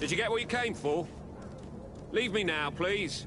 Did you get what you came for? Leave me now, please.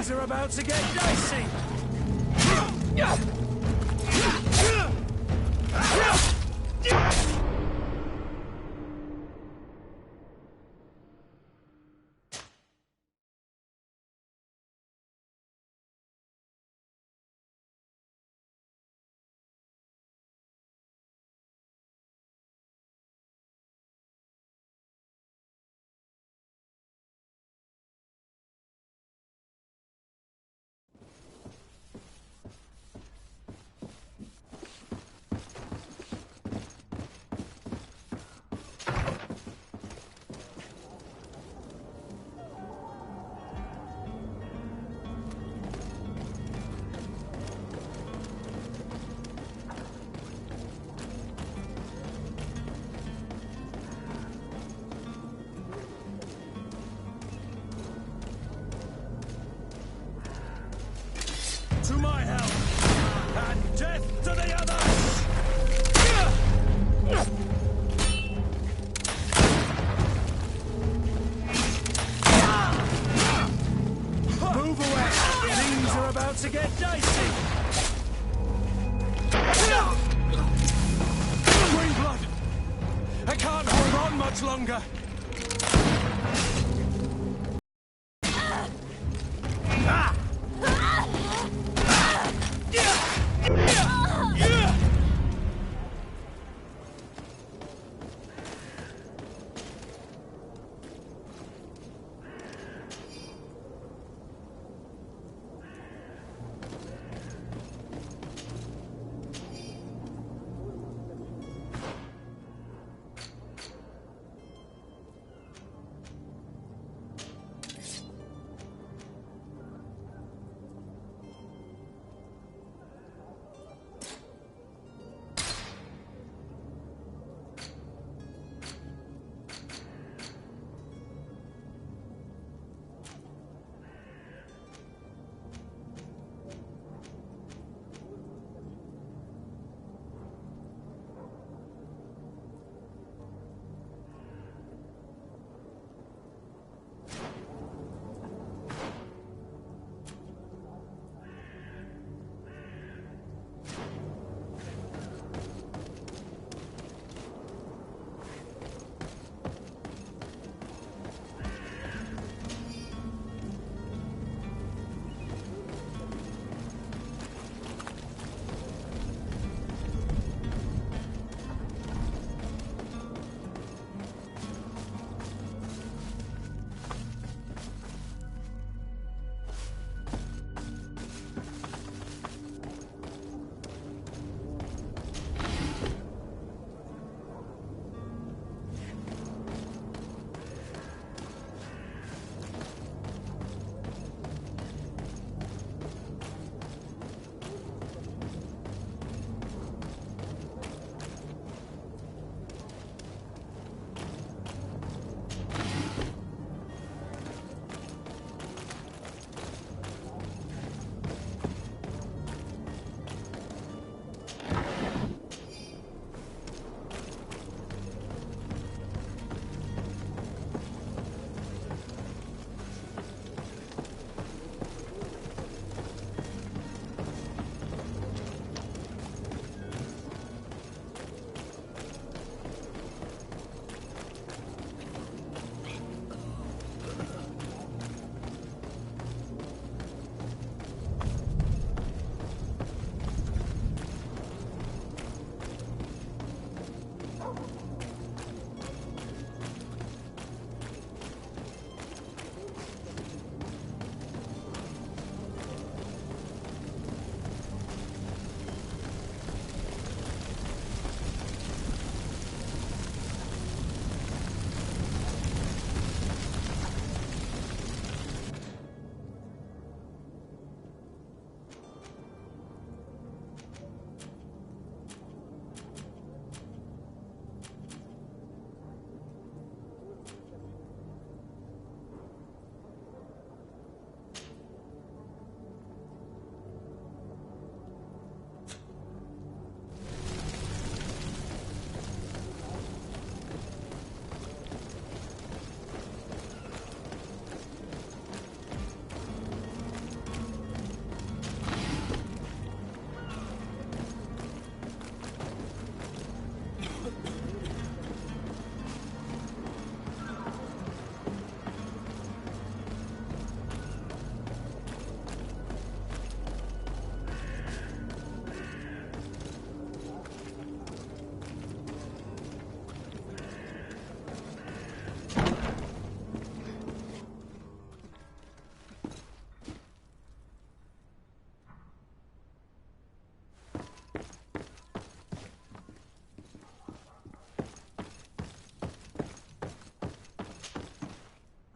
Are about to get dicey. To my help, and death to the others! Move away! Things are about to get dicey! Green blood! I can't hold on much longer!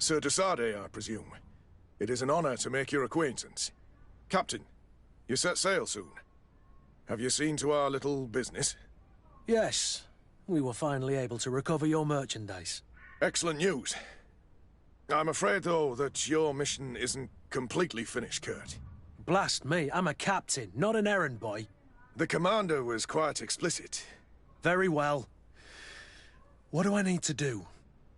Sir de Sade, I presume. It is an honor to make your acquaintance. Captain, you set sail soon. Have you seen to our little business? Yes. We were finally able to recover your merchandise. Excellent news. I'm afraid, though, that your mission isn't completely finished, Kurt. Blast me, I'm a captain, not an errand boy. The commander was quite explicit. Very well. What do I need to do?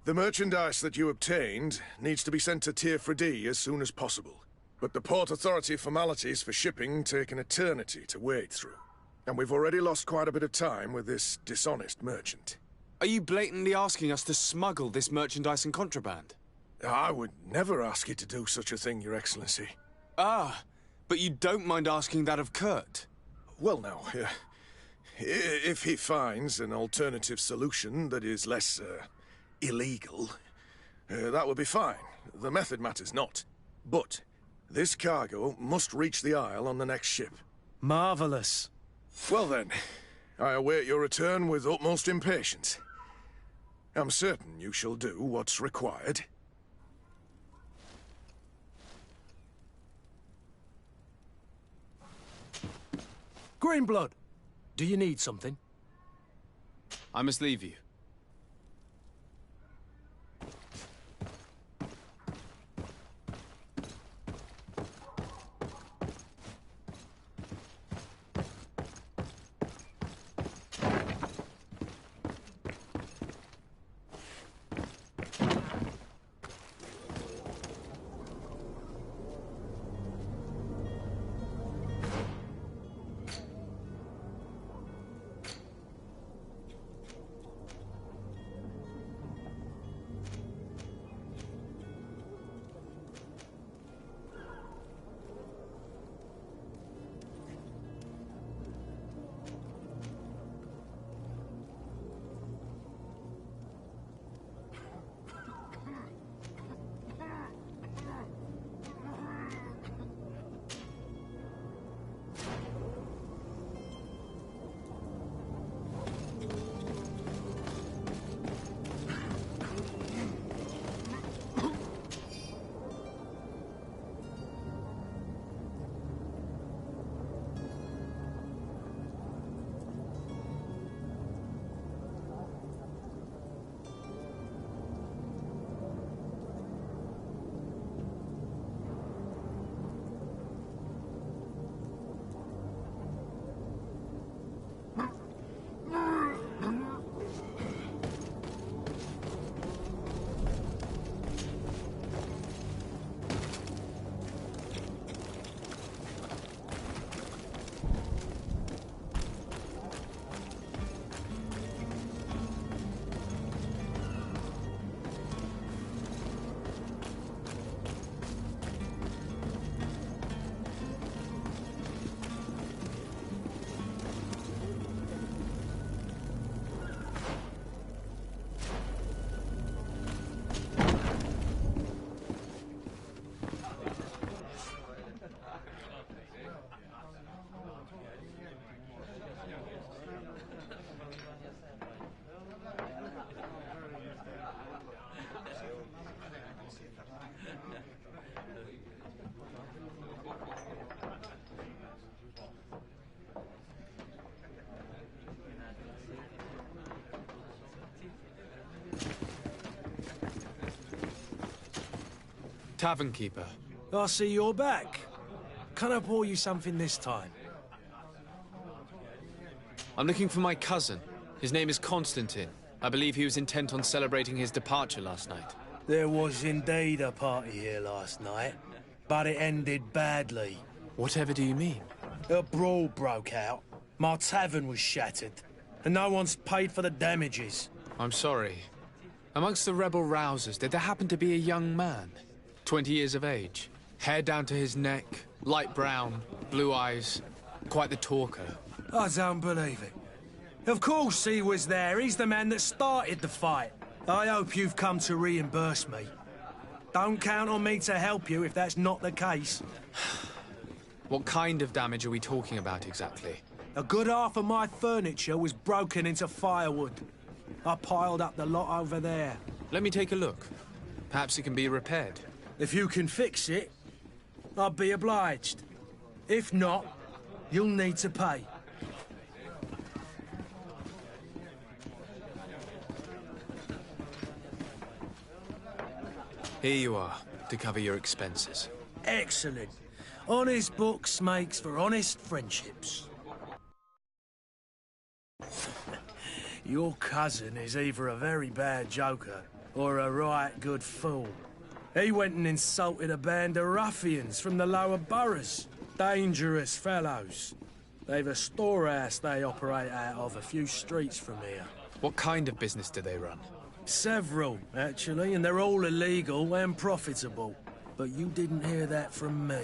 The merchandise that you obtained needs to be sent to Tier 4D as soon as possible. But the Port Authority formalities for shipping take an eternity to wade through. And we've already lost quite a bit of time with this dishonest merchant. Are you blatantly asking us to smuggle this merchandise and contraband? I would never ask you to do such a thing, Your Excellency. Ah, but you don't mind asking that of Kurt? Well, now, if he finds an alternative solution that is less, illegal, that would be fine. The method matters not. But this cargo must reach the Isle on the next ship. Marvelous. Well then, I await your return with utmost impatience. I'm certain you shall do what's required. Greenblood, do you need something? I must leave you. Tavern keeper. I see you're back. Can I pour you something this time? I'm looking for my cousin. His name is Constantine. I believe he was intent on celebrating his departure last night. There was indeed a party here last night, but it ended badly. Whatever do you mean? A brawl broke out. My tavern was shattered, and no one's paid for the damages. I'm sorry. Amongst the rebel rousers, did there happen to be a young man? 20 years of age, hair down to his neck, light brown, blue eyes, quite the talker. I don't believe it. Of course he was there. He's the man that started the fight. I hope you've come to reimburse me. Don't count on me to help you if that's not the case. What kind of damage are we talking about exactly? A good half of my furniture was broken into firewood. I piled up the lot over there. Let me take a look. Perhaps it can be repaired. If you can fix it, I'd be obliged. If not, you'll need to pay. Here you are, to cover your expenses. Excellent. Honest books makes for honest friendships. Your cousin is either a very bad joker or a right good fool. He went and insulted a band of ruffians from the lower boroughs. Dangerous fellows. They've a storehouse they operate out of a few streets from here. What kind of business do they run? Several, actually, and they're all illegal and profitable. But you didn't hear that from me.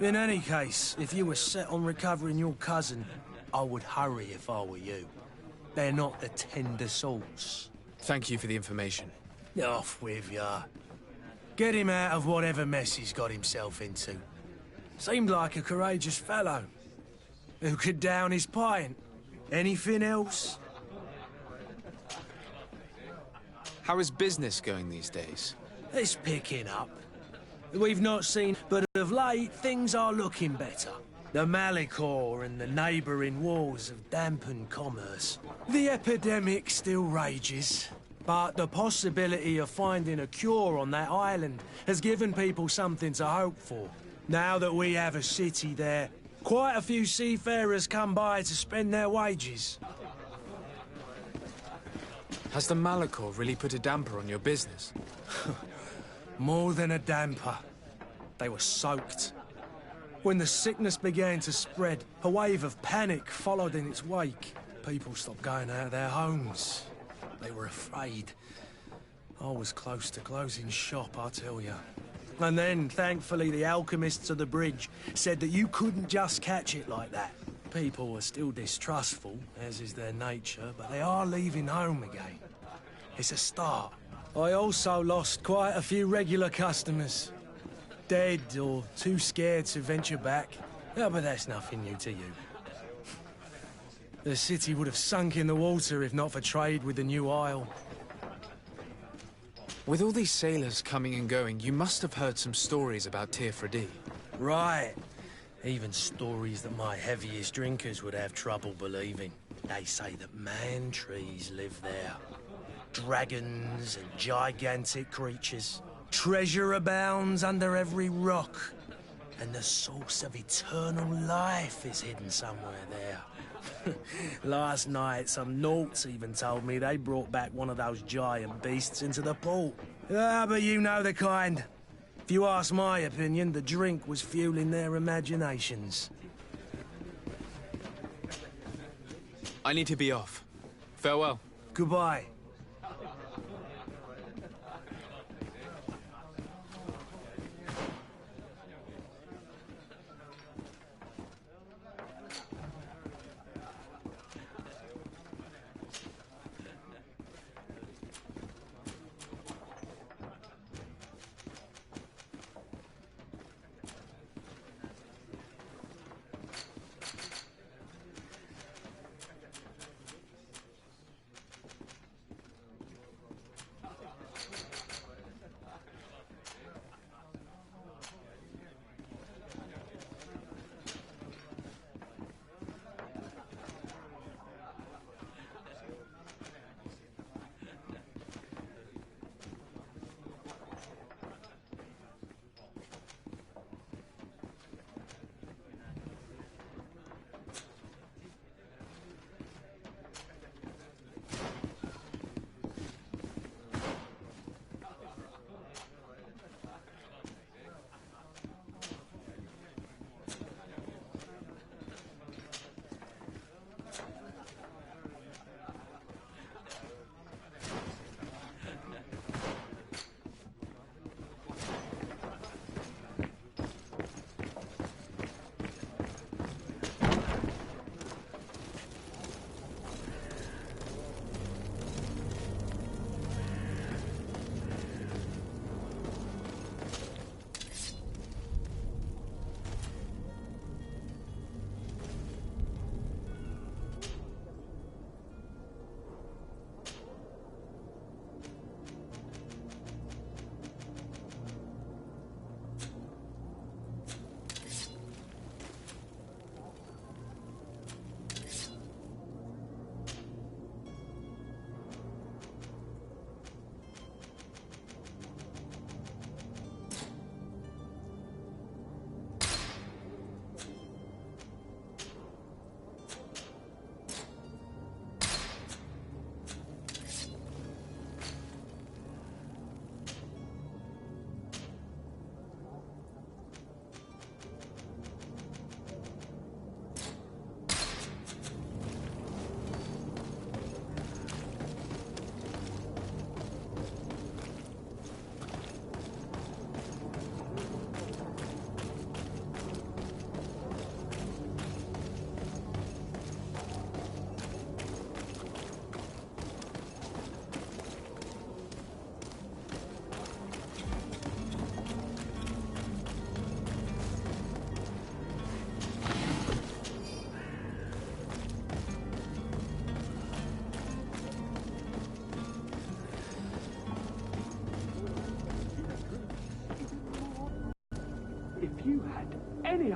In any case, if you were set on recovering your cousin, I would hurry if I were you. They're not the tender sorts. Thank you for the information. Off with ya. Get him out of whatever mess he's got himself into. Seemed like a courageous fellow. Who could down his pint. Anything else? How is business going these days? It's picking up. We've not seen, but of late, things are looking better. The Malicor and the neighbouring wars have dampened commerce. The epidemic still rages, but the possibility of finding a cure on that island has given people something to hope for. Now that we have a city there, quite a few seafarers come by to spend their wages. Has the Malicor really put a damper on your business? More than a damper. They were soaked. When the sickness began to spread, a wave of panic followed in its wake. People stopped going out of their homes. They were afraid. I was close to closing shop, I tell you. And then, thankfully, the alchemists of the bridge said that you couldn't just catch it like that. People are still distrustful, as is their nature, but they are leaving home again. It's a start. I also lost quite a few regular customers. Dead or too scared to venture back. Yeah, but that's nothing new to you. The city would have sunk in the water if not for trade with the new isle. With all these sailors coming and going, you must have heard some stories about Tirfredi. Right. Even stories that my heaviest drinkers would have trouble believing. They say that man trees live there. Dragons and gigantic creatures. Treasure abounds under every rock. And the source of eternal life is hidden somewhere there. Last night, some Nauts even told me they brought back one of those giant beasts into the port. Ah, but you know the kind. If you ask my opinion, the drink was fueling their imaginations. I need to be off. Farewell. Goodbye.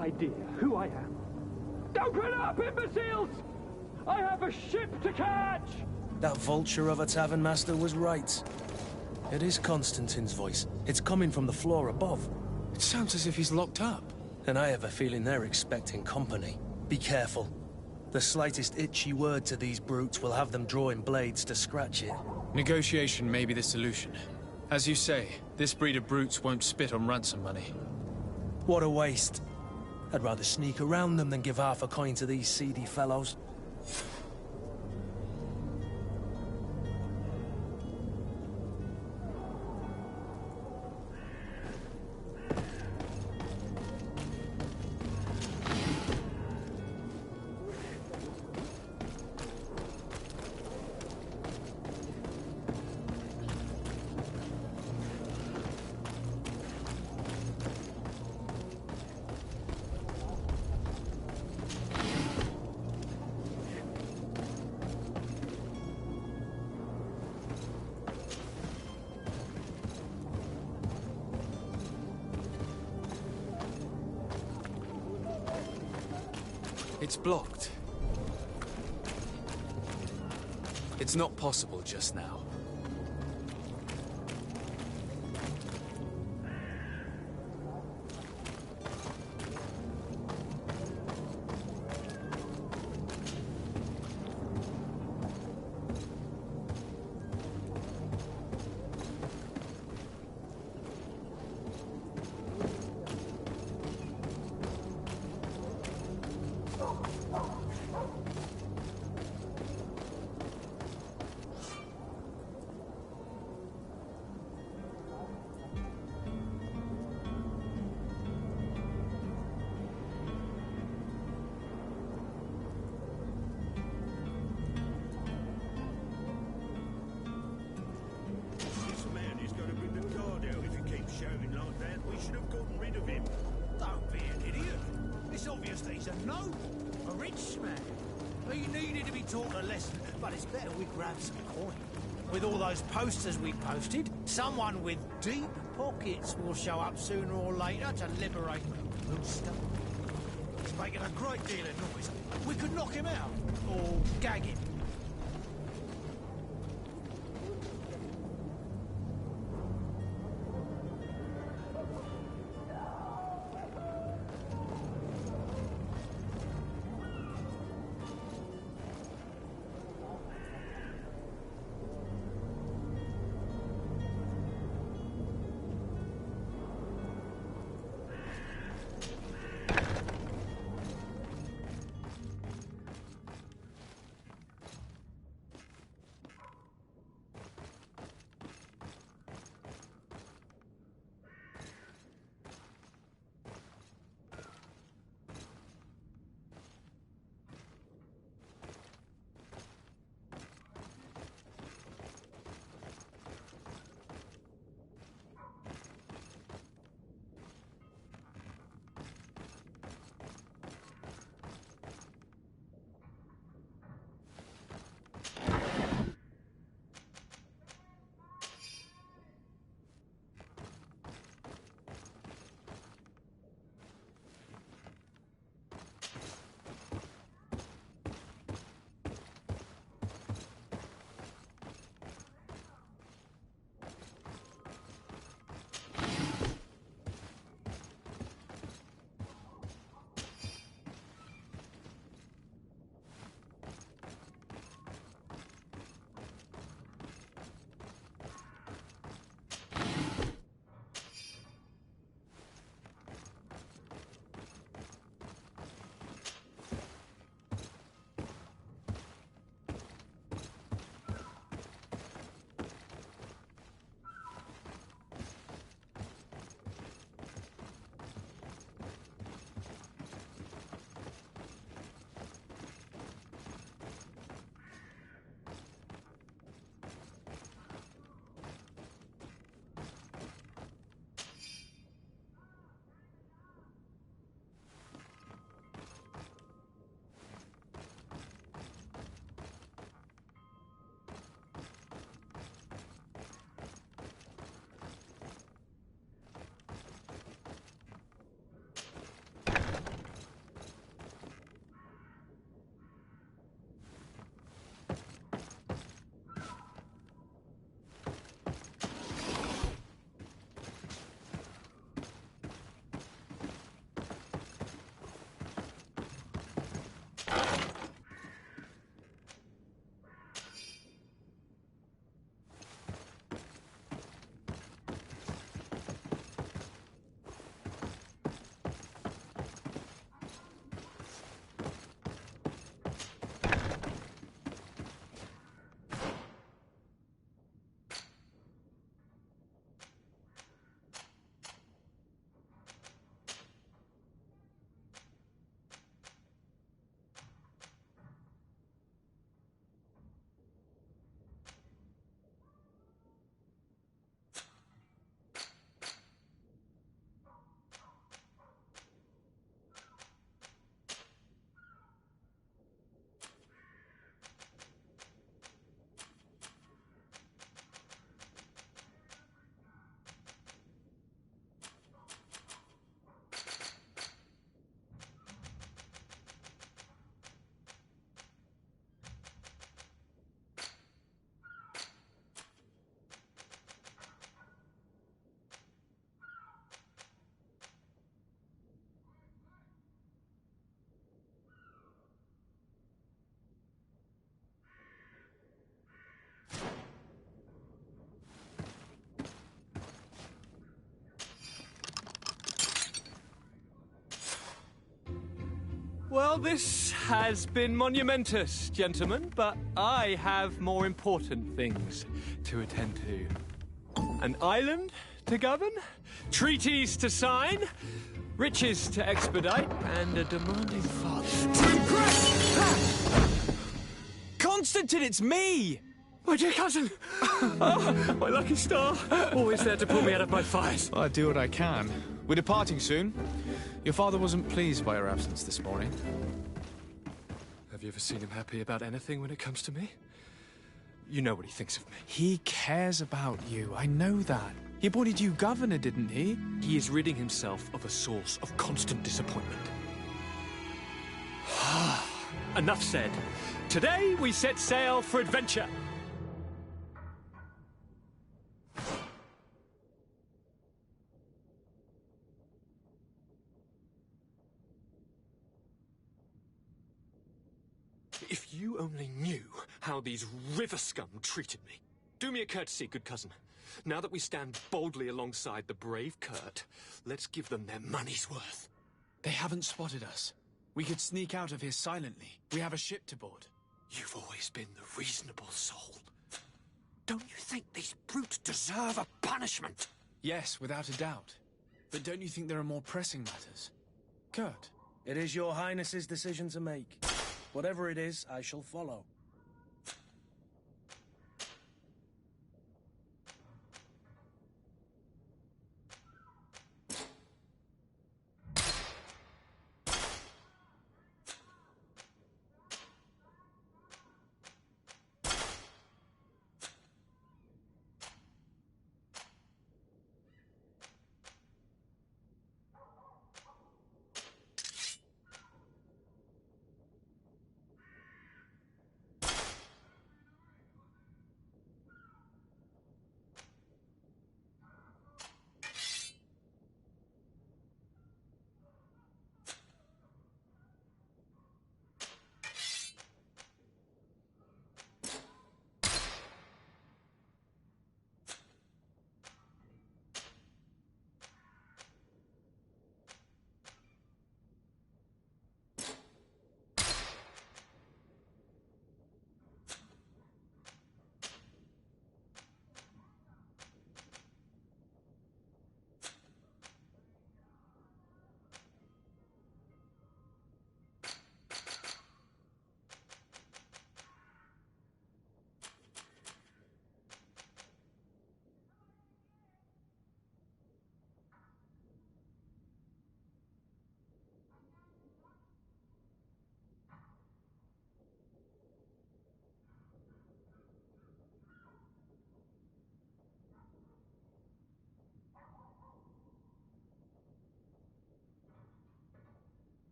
idea who I am? Open up, imbeciles! I have a ship to catch! That vulture of a tavern master was right. It is Constantine's voice. It's coming from the floor above. It sounds as if he's locked up. And I have a feeling they're expecting company. Be careful. The slightest itchy word to these brutes will have them drawing blades to scratch it. Negotiation may be the solution. As you say, this breed of brutes won't spit on ransom money. What a waste. I'd rather sneak around them than give half a coin to these seedy fellows. It's blocked. It's not possible just now. With all those posters we posted, someone with deep pockets will show up sooner or later to liberate the rooster. He's making a great deal of noise. We could knock him out, or gag him. this has been monumentous, gentlemen, but I have more important things to attend to. An island to govern, treaties to sign, riches to expedite, and a demanding father to impress! Constantine, it's me! My dear cousin! Oh, my lucky star! Always there to pull me out of my fires. Well, I do what I can. We're departing soon. Your father wasn't pleased by your absence this morning. Have you ever seen him happy about anything when it comes to me? You know what he thinks of me. He cares about you, I know that. He appointed you governor, didn't he? He is ridding himself of a source of constant disappointment. Enough said. Today we set sail for adventure. If you only knew how these river scum treated me. Do me a courtesy, good cousin. Now that we stand boldly alongside the brave Kurt, let's give them their money's worth. They haven't spotted us. We could sneak out of here silently. We have a ship to board. You've always been the reasonable soul. Don't you think these brutes deserve a punishment? Yes, without a doubt. But don't you think there are more pressing matters? Kurt? It is your highness's decision to make. Whatever it is, I shall follow.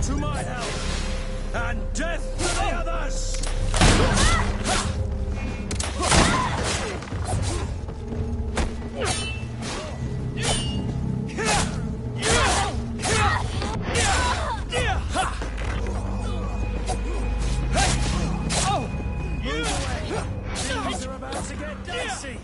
To my help, and death to the others! Things are about to get dicey!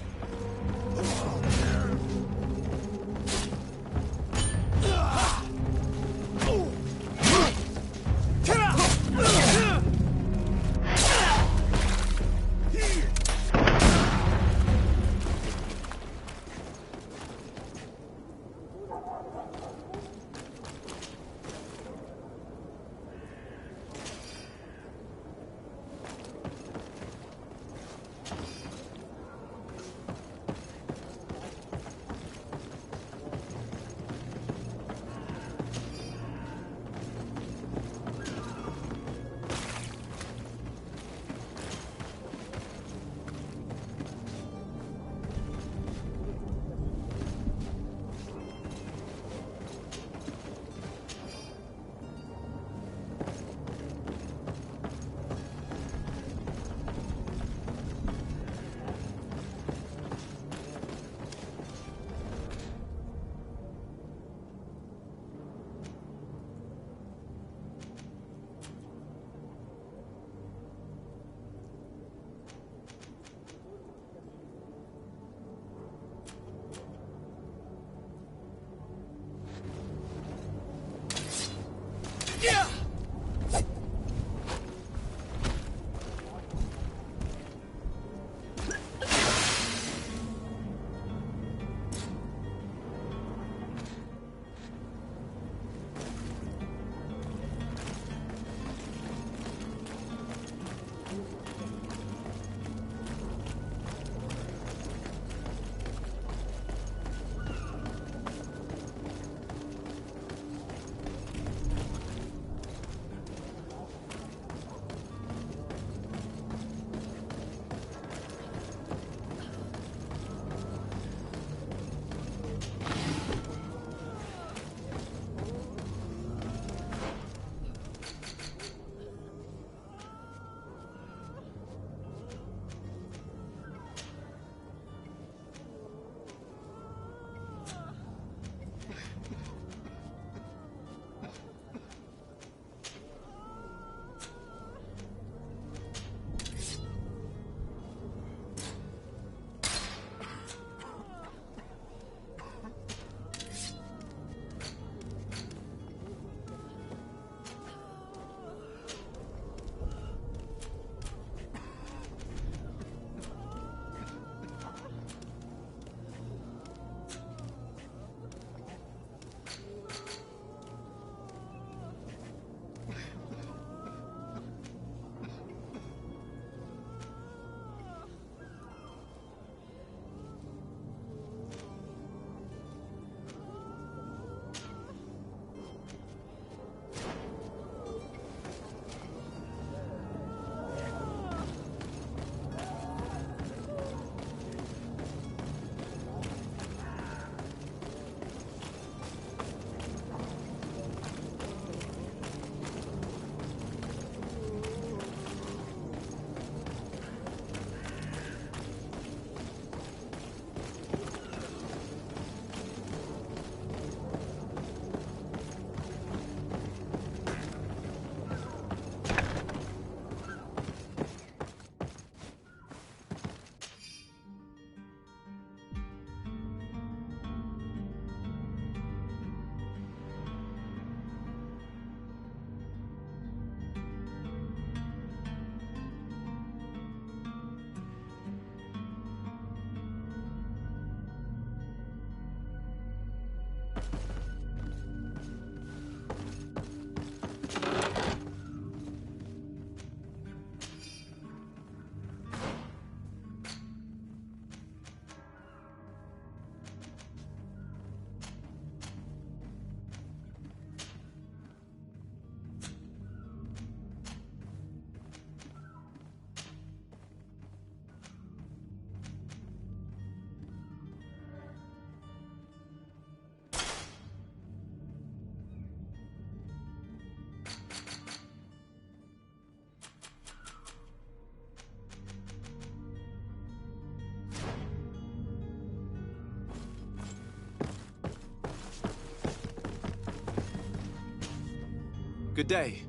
Good day.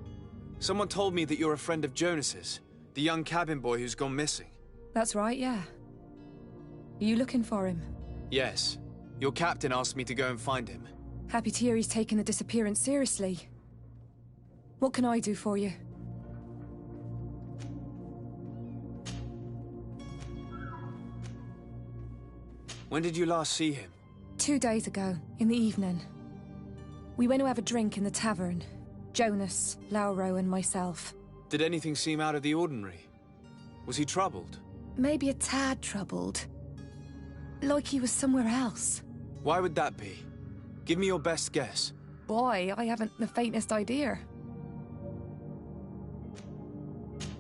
Someone told me that you're a friend of Jonas's, the young cabin boy who's gone missing. That's right, yeah. Are you looking for him? Yes. Your captain asked me to go and find him. Happy to hear he's taken the disappearance seriously. What can I do for you? When did you last see him? 2 days ago, in the evening. We went to have a drink in the tavern. Jonas, Lauro and myself. Did anything seem out of the ordinary? Was he troubled? Maybe a tad troubled. Like he was somewhere else. Why would that be? Give me your best guess. Boy, I haven't the faintest idea.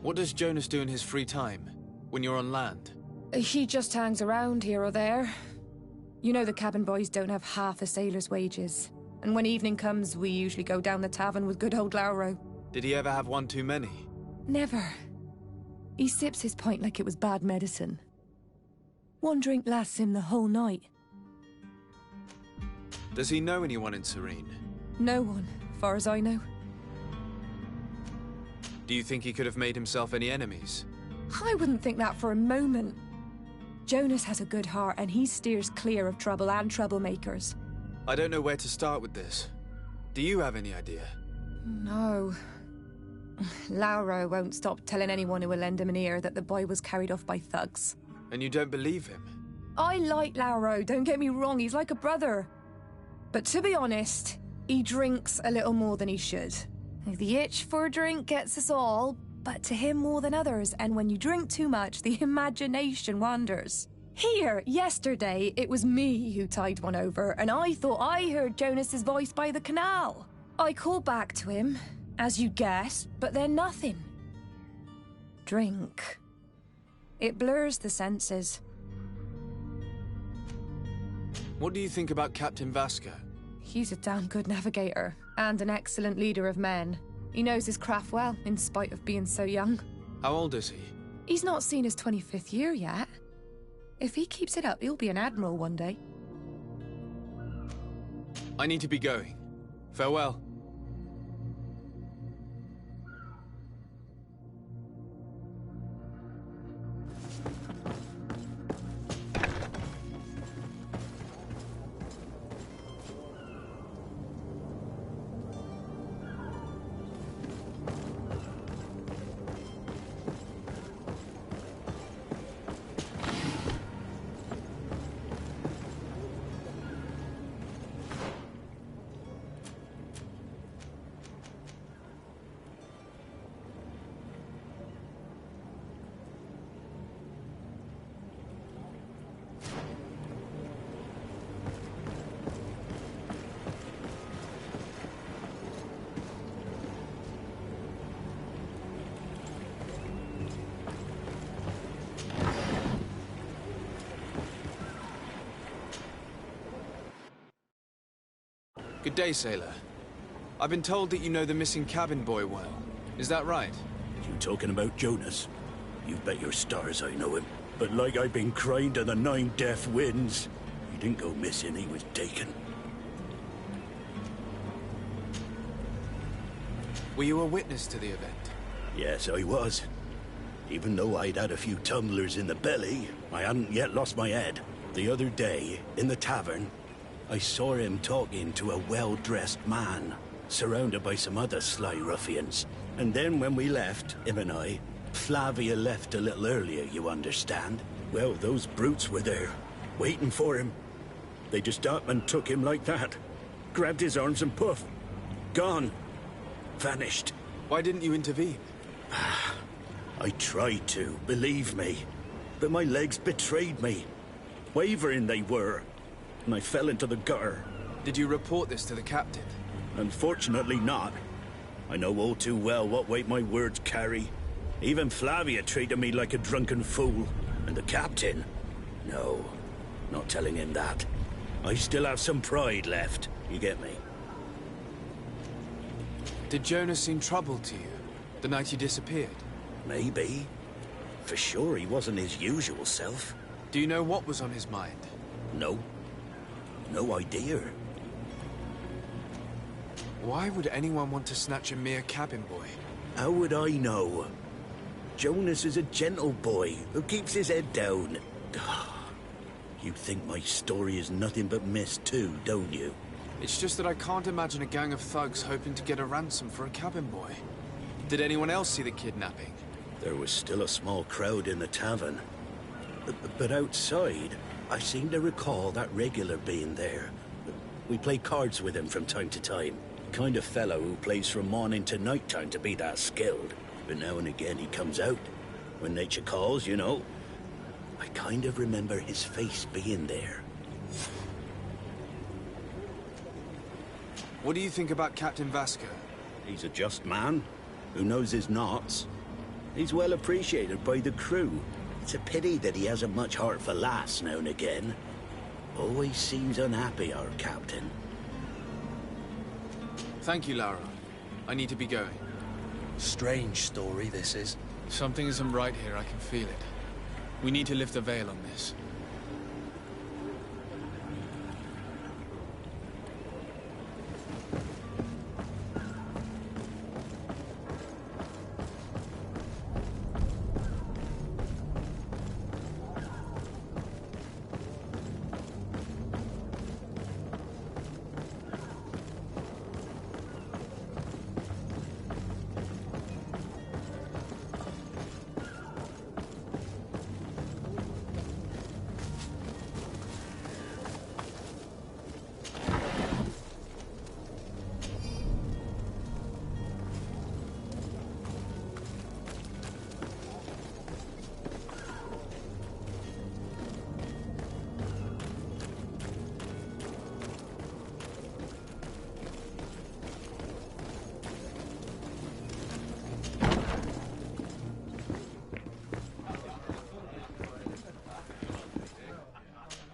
What does Jonas do in his free time, when you're on land? He just hangs around here or there. You know the cabin boys don't have half a sailor's wages. And when evening comes, we usually go down the tavern with good old Lauro. Did he ever have one too many? Never. He sips his pint like it was bad medicine. One drink lasts him the whole night. Does he know anyone in Serene? No one, far as I know. Do you think he could have made himself any enemies? I wouldn't think that for a moment. Jonas has a good heart and he steers clear of trouble and troublemakers. I don't know where to start with this. Do you have any idea? No. Lauro won't stop telling anyone who will lend him an ear that the boy was carried off by thugs. And you don't believe him? I like Lauro, don't get me wrong, he's like a brother. But to be honest, he drinks a little more than he should. The itch for a drink gets us all, but to him more than others, and when you drink too much, the imagination wanders. Here, yesterday, it was me who tied one over, and I thought I heard Jonas's voice by the canal. I called back to him, as you'd guess, but then nothing. Drink. It blurs the senses. What do you think about Captain Vasco? He's a damn good navigator, and an excellent leader of men. He knows his craft well, in spite of being so young. How old is he? He's not seen his 25th year yet. If he keeps it up, he'll be an admiral one day. I need to be going. Farewell. Good day, sailor. I've been told that you know the missing cabin boy well. Is that right? You talking about Jonas? You bet your stars I know him. But like I've been crying to the 9 deaf winds, he didn't go missing, he was taken. Were you a witness to the event? Yes, I was. Even though I'd had a few tumblers in the belly, I hadn't yet lost my head. The other day, in the tavern, I saw him talking to a well-dressed man, surrounded by some other sly ruffians. And then when we left, him and I, Flavia left a little earlier, you understand? Well, those brutes were there, waiting for him. They just up and took him like that. Grabbed his arms and poof. Gone. Vanished. Why didn't you intervene? I tried to, believe me. But my legs betrayed me. Wavering they were. And I fell into the gutter. Did you report this to the captain? Unfortunately not. I know all too well what weight my words carry. Even Flavia treated me like a drunken fool. And the captain? No, not telling him that. I still have some pride left, you get me? Did Jonas seem troubled to you the night you disappeared? Maybe. For sure he wasn't his usual self. Do you know what was on his mind? No. No idea. Why would anyone want to snatch a mere cabin boy? How would I know? Jonas is a gentle boy who keeps his head down. You think my story is nothing but mist too, don't you? It's just that I can't imagine a gang of thugs hoping to get a ransom for a cabin boy. Did anyone else see the kidnapping? There was still a small crowd in the tavern. But outside, I seem to recall that regular being there. We play cards with him from time to time. Kind of fellow who plays from morning to night time to be that skilled. But now and again he comes out. When nature calls, you know. I kind of remember his face being there. What do you think about Captain Vasco? He's a just man who knows his knots. He's well appreciated by the crew. It's a pity that he hasn't much heart for laughs now and again. Always seems unhappy, our captain. Thank you, Lara. I need to be going. Strange story, this is. Something isn't right here, I can feel it. We need to lift the veil on this.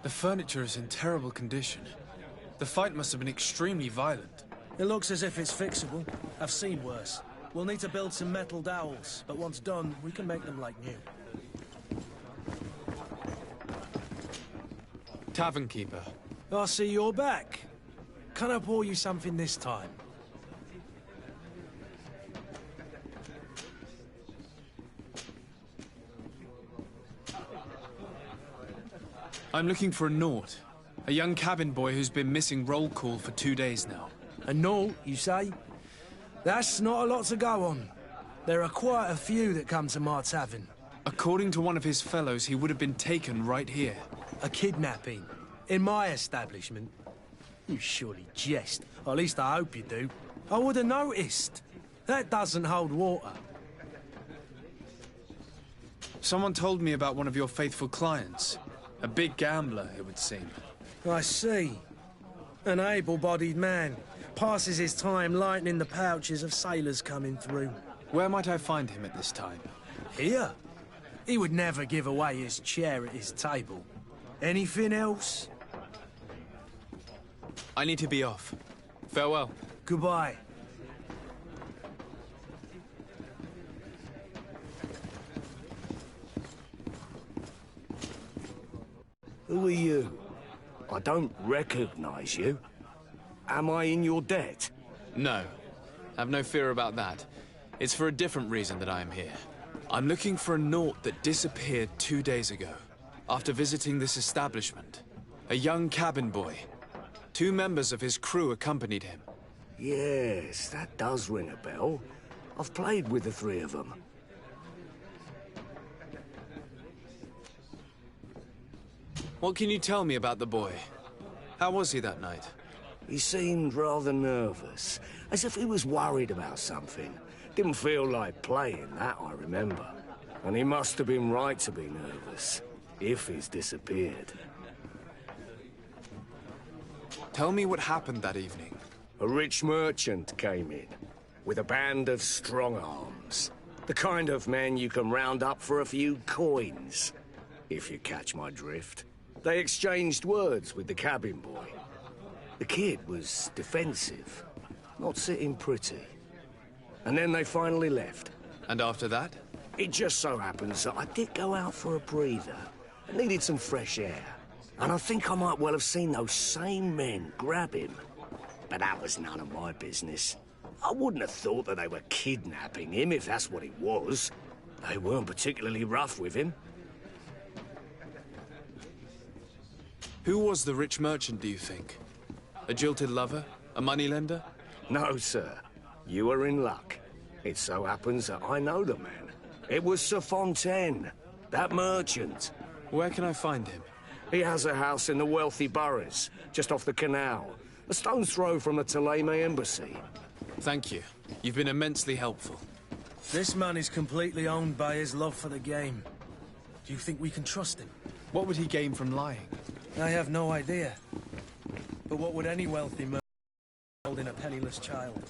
The furniture is in terrible condition. The fight must have been extremely violent. It looks as if it's fixable. I've seen worse. We'll need to build some metal dowels, but once done, we can make them like new. Tavern keeper. I see you're back. Can I pour you something this time? I'm looking for a Naut. A young cabin boy who's been missing roll call for 2 days now. A Naut, you say? That's not a lot to go on. There are quite a few that come to my tavern. According to one of his fellows, he would have been taken right here. A kidnapping? In my establishment? You surely jest. Or at least I hope you do. I would have noticed. That doesn't hold water. Someone told me about one of your faithful clients. A big gambler, it would seem. I see. An able-bodied man. Passes his time lightening the pouches of sailors coming through. Where might I find him at this time? Here? He would never give away his chair at his table. Anything else? I need to be off. Farewell. Goodbye. Who are you? I don't recognize you. Am I in your debt? No. Have no fear about that. It's for a different reason that I am here. I'm looking for a Naut that disappeared 2 days ago, after visiting this establishment. A young cabin boy. 2 members of his crew accompanied him. Yes, that does ring a bell. I've played with the 3 of them. What can you tell me about the boy? How was he that night? He seemed rather nervous, as if he was worried about something. Didn't feel like playing, that I remember. And he must have been right to be nervous, if he's disappeared. Tell me what happened that evening. A rich merchant came in, with a band of strong arms. The kind of men you can round up for a few coins, if you catch my drift. They exchanged words with the cabin boy. The kid was defensive, not sitting pretty. and then they finally left. And after that? It just so happens that I did go out for a breather. I needed some fresh air. And I think I might well have seen those same men grab him. But that was none of my business. I wouldn't have thought that they were kidnapping him, if that's what it was. They weren't particularly rough with him. Who was the rich merchant, do you think? A jilted lover? A moneylender? No, sir. You are in luck. It so happens that I know the man. It was Sir Fontaine, that merchant. Where can I find him? He has a house in the wealthy boroughs, just off the canal. A stone's throw from the Theleme embassy. Thank you. You've been immensely helpful. This man is completely owned by his love for the game. Do you think we can trust him? What would he gain from lying? I have no idea. But what would any wealthy merchant holding a penniless child?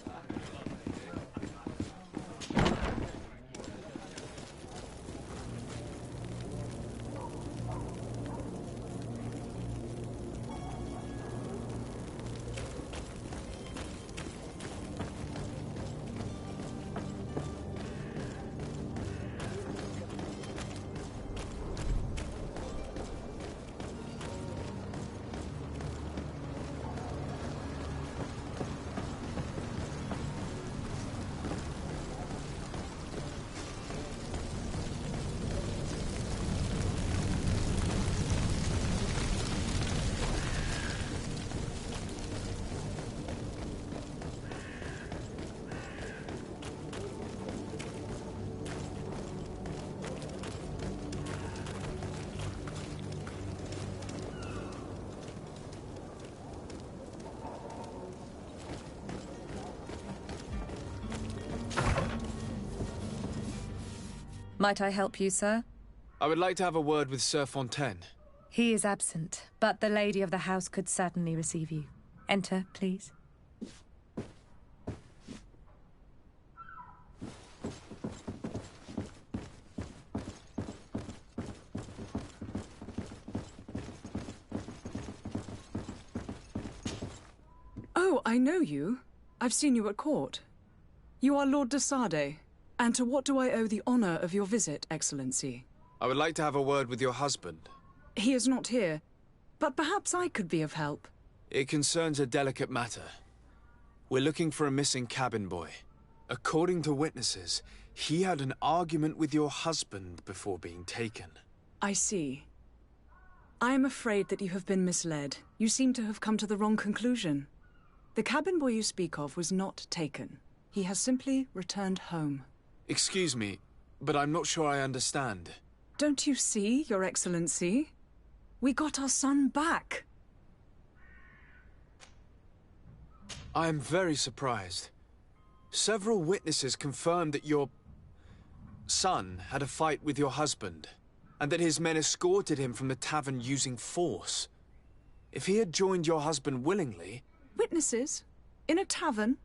Might I help you, sir? I would like to have a word with Sir Fontaine. He is absent, but the lady of the house could certainly receive you. Enter, please. Oh, I know you. I've seen you at court. You are Lord de Sade. And to what do I owe the honor of your visit, Excellency? I would like to have a word with your husband. He is not here, but perhaps I could be of help. It concerns a delicate matter. We're looking for a missing cabin boy. According to witnesses, he had an argument with your husband before being taken. I see. I am afraid that you have been misled. You seem to have come to the wrong conclusion. The cabin boy you speak of was not taken. He has simply returned home. Excuse me, but I'm not sure I understand. Don't you see, Your Excellency? We got our son back. I am very surprised. Several witnesses confirmed that your son had a fight with your husband, and that his men escorted him from the tavern using force. If he had joined your husband willingly... Witnesses? In a tavern?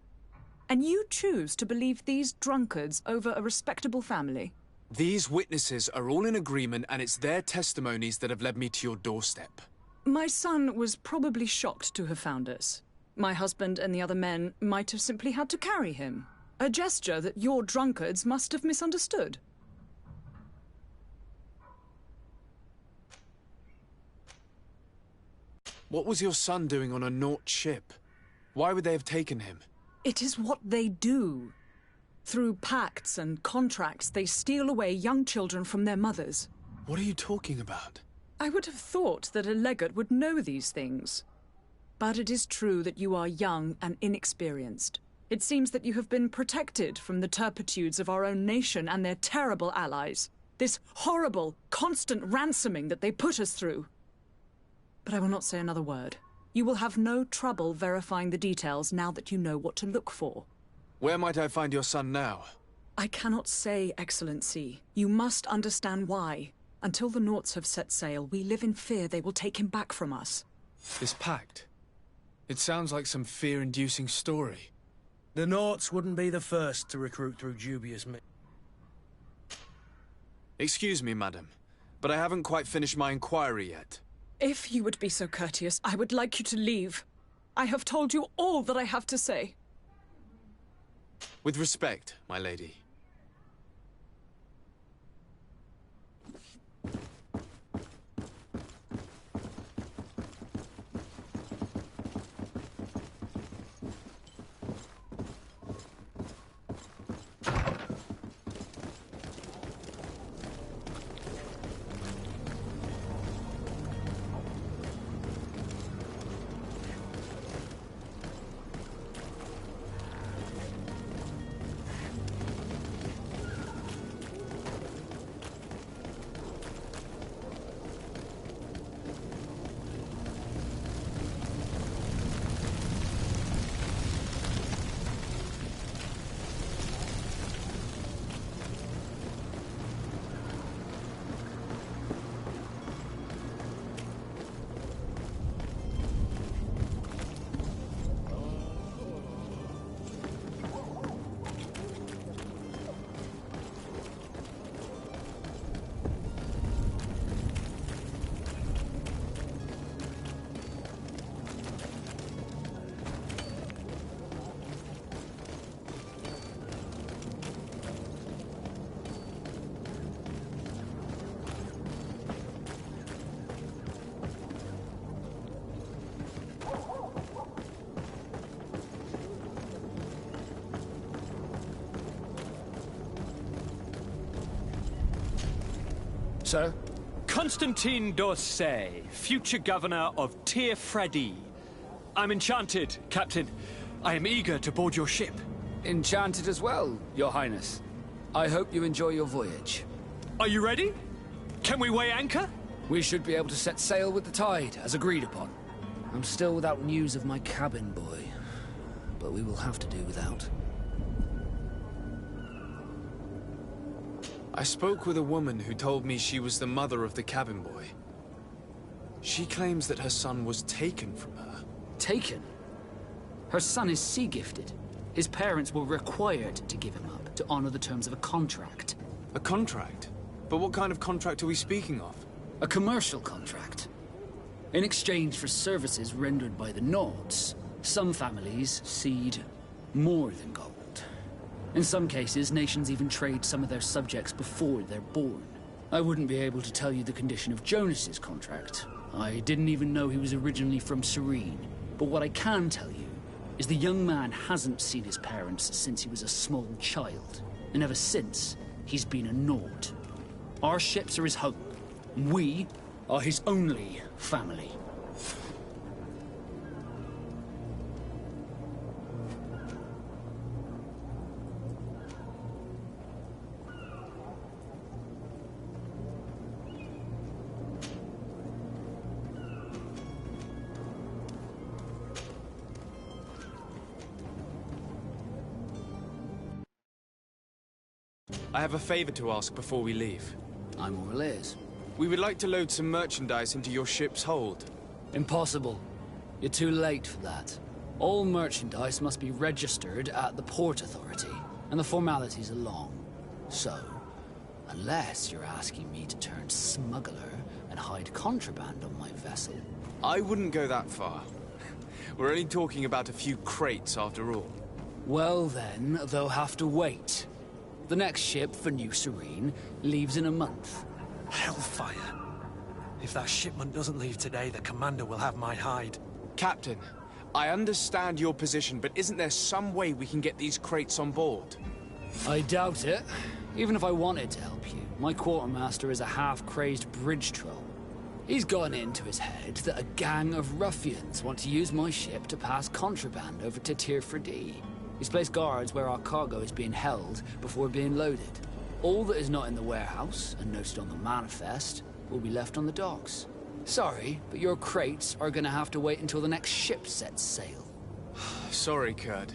And you choose to believe these drunkards over a respectable family? These witnesses are all in agreement, and it's their testimonies that have led me to your doorstep. My son was probably shocked to have found us. My husband and the other men might have simply had to carry him. A gesture that your drunkards must have misunderstood. What was your son doing on a Naut ship? Why would they have taken him? It is what they do. Through pacts and contracts, they steal away young children from their mothers. What are you talking about? I would have thought that a legate would know these things. But it is true that you are young and inexperienced. It seems that you have been protected from the turpitudes of our own nation and their terrible allies. This horrible, constant ransoming that they put us through. But I will not say another word. You will have no trouble verifying the details now that you know what to look for. Where might I find your son now? I cannot say, Excellency. You must understand why. Until the Nauts have set sail, we live in fear they will take him back from us. This pact? It sounds like some fear-inducing story. The Nauts wouldn't be the first to recruit through dubious means. Excuse me, madam, but I haven't quite finished my inquiry yet. If you would be so courteous, I would like you to leave. I have told you all that I have to say. With respect, my lady. Sir? Constantine d'Orsay, future governor of Tir-Fredi. I'm enchanted, Captain. I am eager to board your ship. Enchanted as well, Your Highness. I hope you enjoy your voyage. Are you ready? Can we weigh anchor? We should be able to set sail with the tide, as agreed upon. I'm still without news of my cabin boy, but we will have to do without. I spoke with a woman who told me she was the mother of the cabin boy. She claims that her son was taken from her. Taken? Her son is sea-gifted. His parents were required to give him up to honor the terms of a contract. A contract? But what kind of contract are we speaking of? A commercial contract. In exchange for services rendered by the Nords, some families cede more than gold. In some cases, nations even trade some of their subjects before they're born. I wouldn't be able to tell you the condition of Jonas's contract. I didn't even know he was originally from Serene. But what I can tell you is the young man hasn't seen his parents since he was a small child. And ever since, he's been a Nord. Our ships are his home. We are his only family. I have a favor to ask before we leave. I'm all ears. We would like to load some merchandise into your ship's hold. Impossible. You're too late for that. All merchandise must be registered at the Port Authority, and the formalities are long. So, unless you're asking me to turn smuggler and hide contraband on my vessel... I wouldn't go that far. We're only talking about a few crates after all. Well then, they'll have to wait. The next ship for New Serene leaves in a month. Hellfire. If that shipment doesn't leave today, the commander will have my hide. Captain, I understand your position, but isn't there some way we can get these crates on board? I doubt it. Even if I wanted to help you, my quartermaster is a half-crazed bridge troll. He's gotten into his head that a gang of ruffians want to use my ship to pass contraband over to Tir-Fredi. He's placed guards where our cargo is being held before being loaded. All that is not in the warehouse, and noted on the manifest, will be left on the docks. Sorry, but your crates are gonna have to wait until the next ship sets sail. Sorry, Kurt.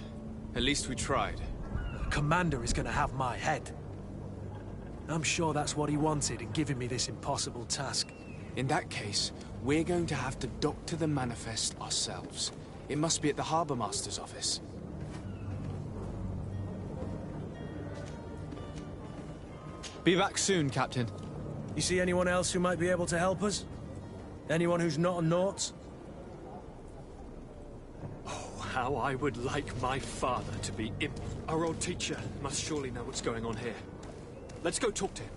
At least we tried. The commander is gonna have my head. I'm sure that's what he wanted in giving me this impossible task. In that case, we're going to have to doctor the manifest ourselves. It must be at the Harbour Master's office. Be back soon, Captain. You see anyone else who might be able to help us? Anyone who's not a Nort? Oh, How I would like my father to be in. Our old teacher must surely know what's going on here. Let's go talk to him.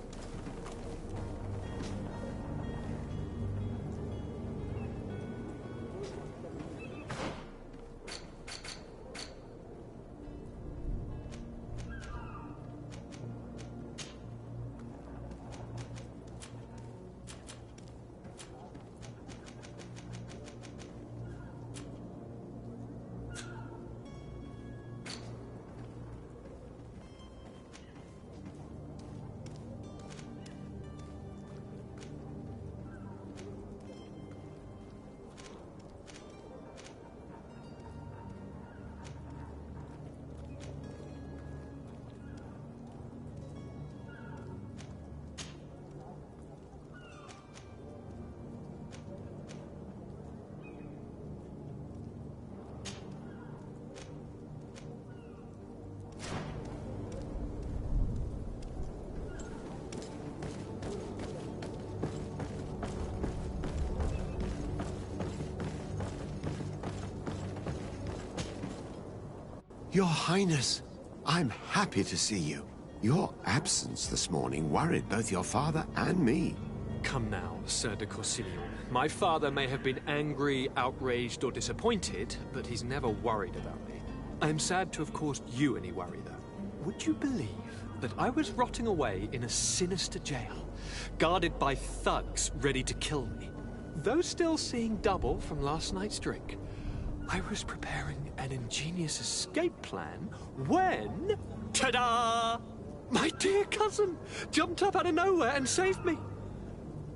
Your Highness, I'm happy to see you. Your absence this morning worried both your father and me. Come now, Sir de Corsilion. My father may have been angry, outraged, or disappointed, but he's never worried about me. I am sad to have caused you any worry, though. Would you believe that I was rotting away in a sinister jail, guarded by thugs ready to kill me? Though still seeing double from last night's drink, I was preparing an ingenious escape plan when... ta-da! My dear cousin jumped up out of nowhere and saved me.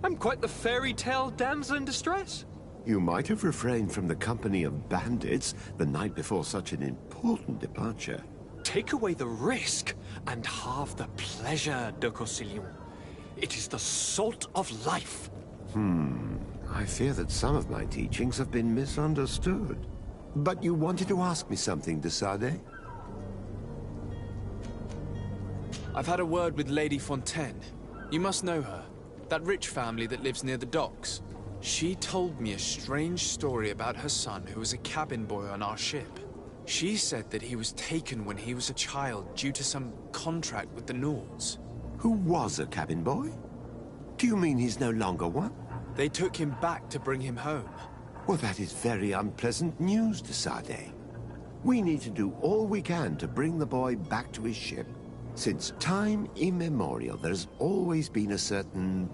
I'm quite the fairy tale damsel in distress. You might have refrained from the company of bandits the night before such an important departure. Take away the risk and halve the pleasure, de Corsilion. It is the salt of life. I fear that some of my teachings have been misunderstood. But you wanted to ask me something, de Sade? I've had a word with Lady Fontaine. You must know her. That rich family that lives near the docks. She told me a strange story about her son who was a cabin boy on our ship. She said that he was taken when he was a child due to some contract with the Nords. Who was a cabin boy? Do you mean he's no longer one? They took him back to bring him home. Well, that is very unpleasant news, de Sade. We need to do all we can to bring the boy back to his ship. Since time immemorial, there has always been a certain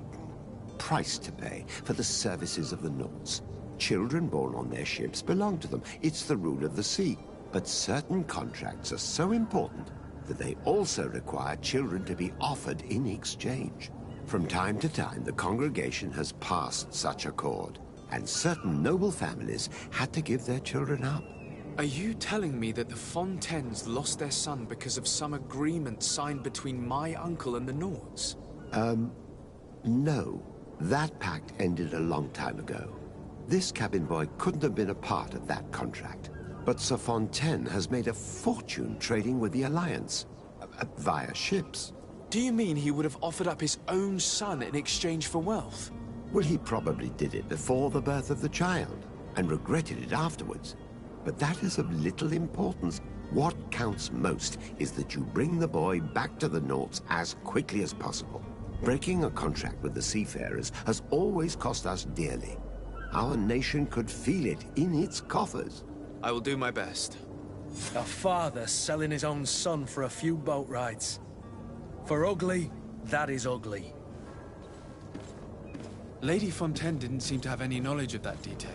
price to pay for the services of the Nords. Children born on their ships belong to them. It's the rule of the sea. But certain contracts are so important that they also require children to be offered in exchange. From time to time, the congregation has passed such accord, and certain noble families had to give their children up. Are you telling me that the Fontaines lost their son because of some agreement signed between my uncle and the Nords? No. That pact ended a long time ago. This cabin boy couldn't have been a part of that contract. But Sir Fontaine has made a fortune trading with the Alliance, via ships. Do you mean he would have offered up his own son in exchange for wealth? Well, he probably did it before the birth of the child, and regretted it afterwards. But that is of little importance. What counts most is that you bring the boy back to the Nords as quickly as possible. Breaking a contract with the seafarers has always cost us dearly. Our nation could feel it in its coffers. I will do my best. A father selling his own son for a few boat rides. For ugly, that is ugly. Lady Fontaine didn't seem to have any knowledge of that detail.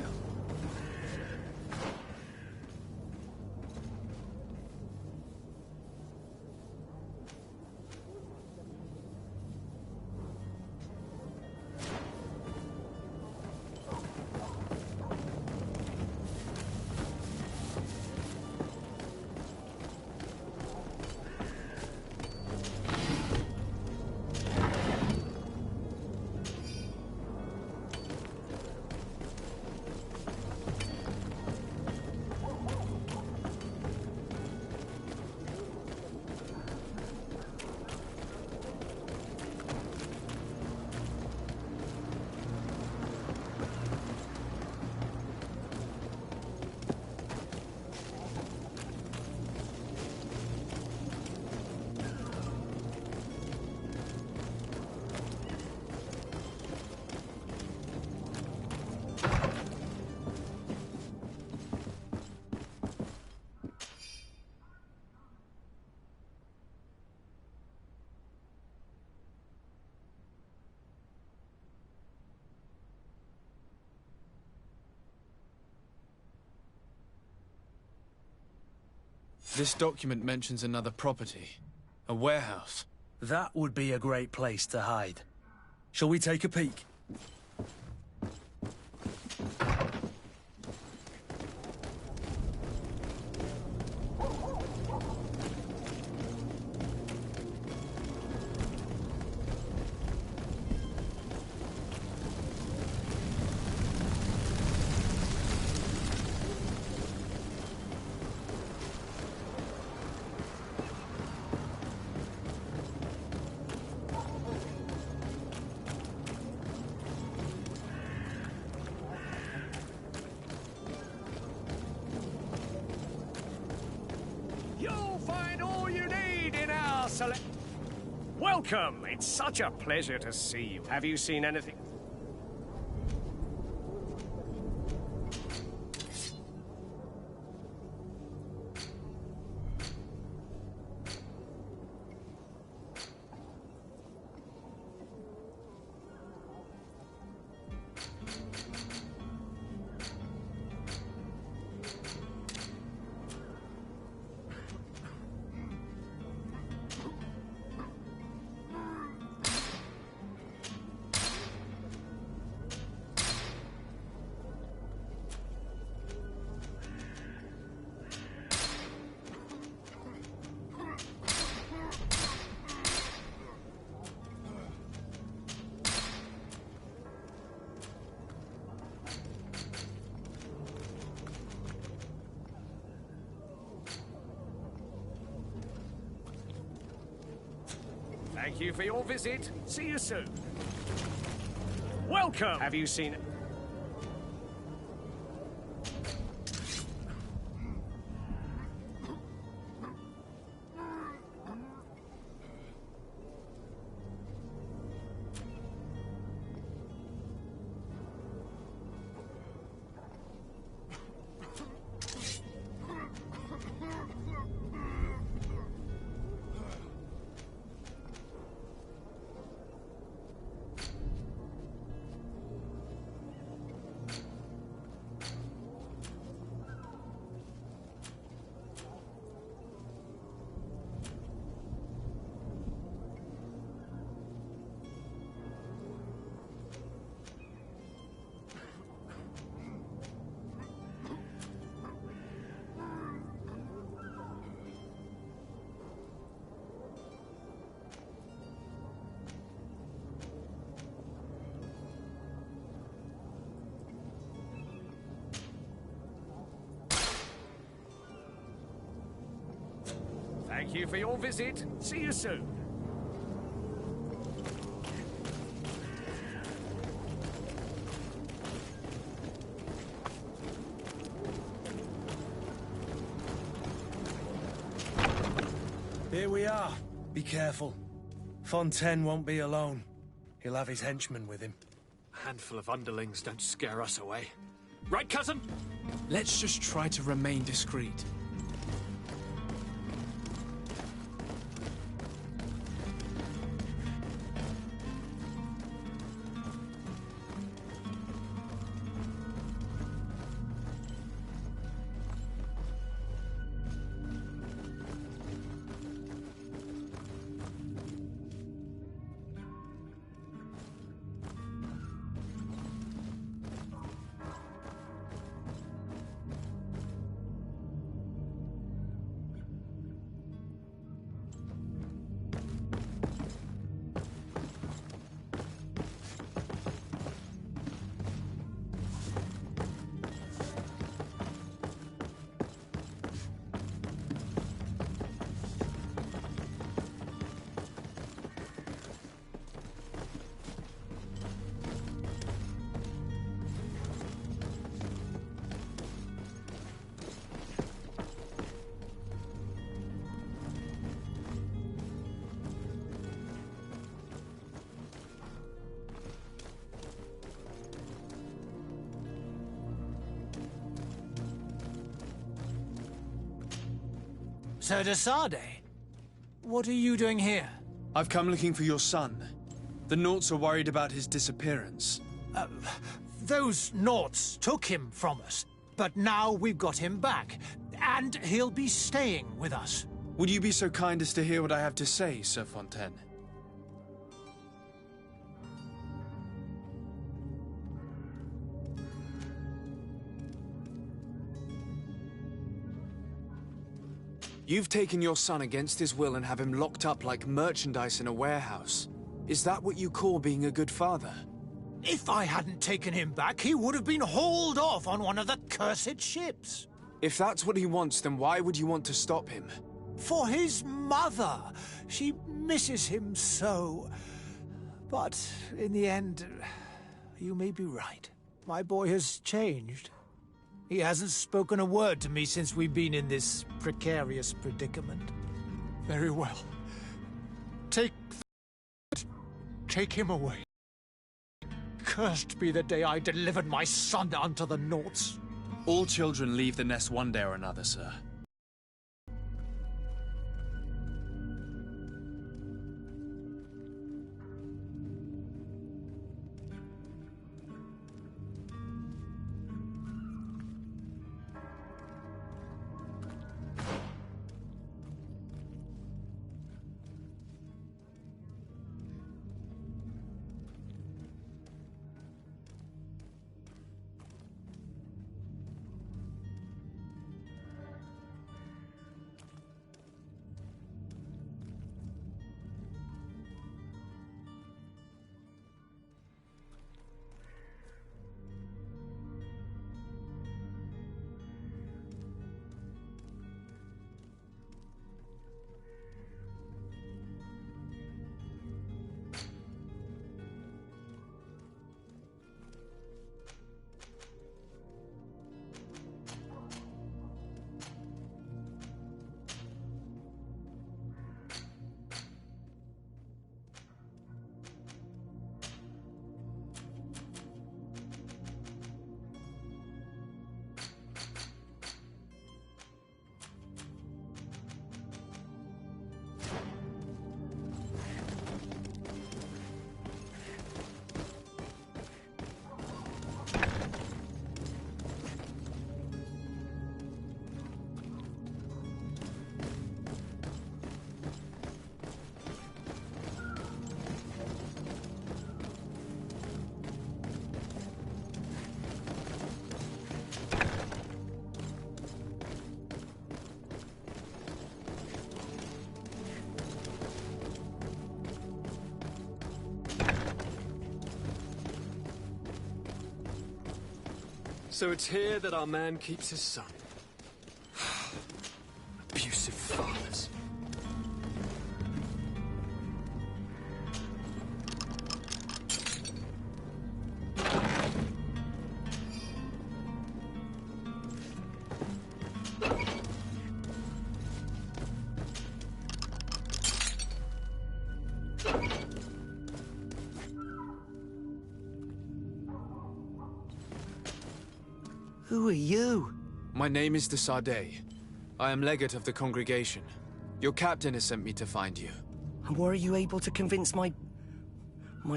This document mentions another property. A warehouse. That would be a great place to hide. Shall we take a peek? You'll find all you need in our select. Welcome! It's such a pleasure to see you. Have you seen anything? Thank you for your visit. See you soon. Welcome! Have you seen it? Thank you for your visit. See you soon. Here we are. Be careful. Fontaine won't be alone. He'll have his henchmen with him. A handful of underlings don't scare us away. Right, cousin? Let's just try to remain discreet. Sir de Sade, what are you doing here? I've come looking for your son. The Naughts are worried about his disappearance. Those Naughts took him from us, but now we've got him back. And he'll be staying with us. Would you be so kind as to hear what I have to say, Sir Fontaine? You've taken your son against his will and have him locked up like merchandise in a warehouse. Is that what you call being a good father? If I hadn't taken him back, he would have been hauled off on one of the cursed ships. If that's what he wants, then why would you want to stop him? For his mother. She misses him so. But in the end, you may be right. My boy has changed. He hasn't spoken a word to me since we've been in this precarious predicament. Very well. Take him away. Cursed be the day I delivered my son unto the Nauts. All children leave the nest one day or another, sir. So it's here that our man keeps his son. Abusive fathers. Who are you? My name is de Sardet. I am legate of the congregation. Your captain has sent me to find you. And were you able to convince my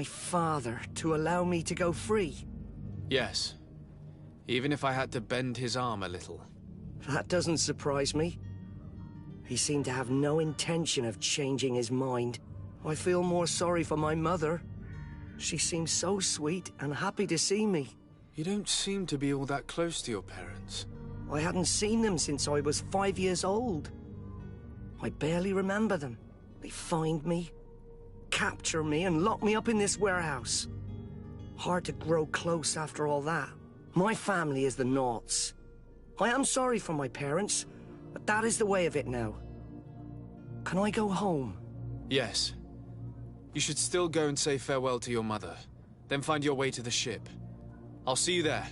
father to allow me to go free? Yes. Even if I had to bend his arm a little. That doesn't surprise me. He seemed to have no intention of changing his mind. I feel more sorry for my mother. She seemed so sweet and happy to see me. You don't seem to be all that close to your parents. I hadn't seen them since I was 5 years old. I barely remember them. They find me, capture me, and lock me up in this warehouse. Hard to grow close after all that. My family is the Nauts. I am sorry for my parents, but that is the way of it now. Can I go home? Yes. You should still go and say farewell to your mother. Then find your way to the ship. I'll see you there.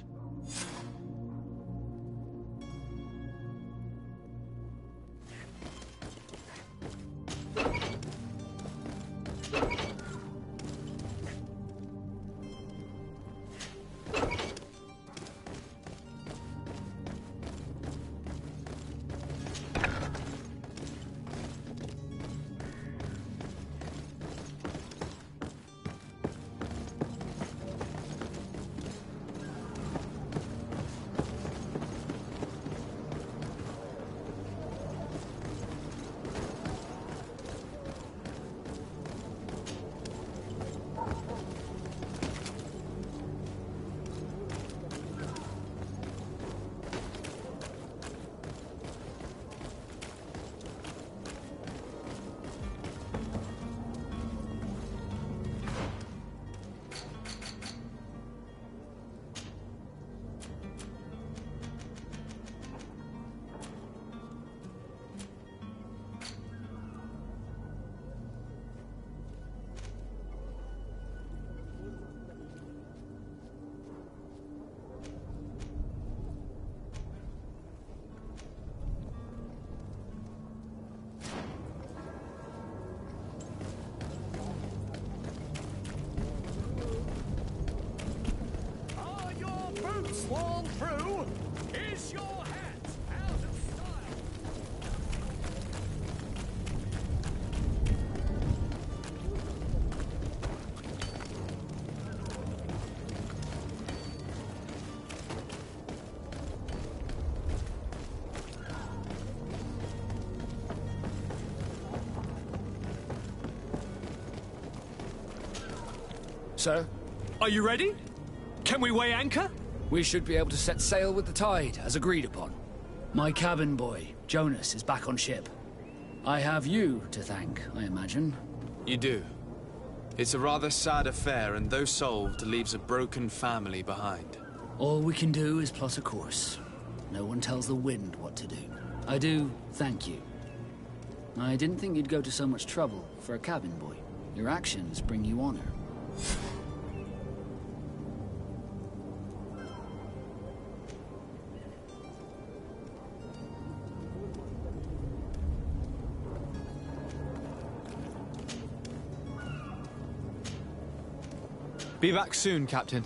through. Is your hat out of style? Sir? Are you ready? Can we weigh anchor? We should be able to set sail with the tide, as agreed upon. My cabin boy, Jonas, is back on ship. I have you to thank, I imagine. You do. It's a rather sad affair, and though solved, leaves a broken family behind. All we can do is plot a course. No one tells the wind what to do. I do thank you. I didn't think you'd go to so much trouble for a cabin boy. Your actions bring you honor. Be back soon, Captain.